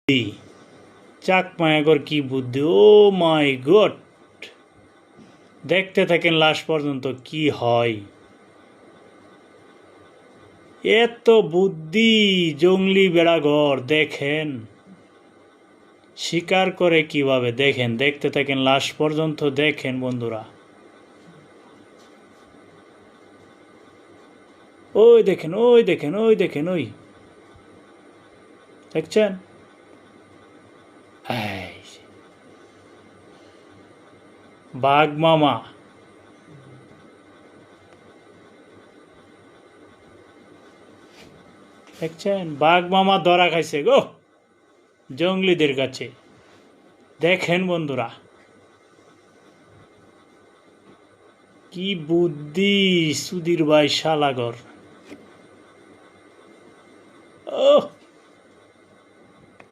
বুদ্ধি চাকমায়াগর কি বুদ্ধি, ও মাই গড। দেখতে থাকেন লাশ পর্যন্ত কি হয়। এত বুদ্ধি জঙ্গলি বেড়াঘর, দেখেন শিকার করে কিভাবে, দেখেন দেখতে থাকেন লাশ পর্যন্ত দেখেন বন্ধুরা। ওই দেখেন ওই দেখেন ওই দেখেন ওই দেখছেন, বাঘ মামা। দেখছেন বাঘ মামা ধরা খাইছে গো জঙ্গলিদের কাছে। দেখেন বন্ধুরা কি বুদ্ধি সুধীর ভাই শালাগর। ও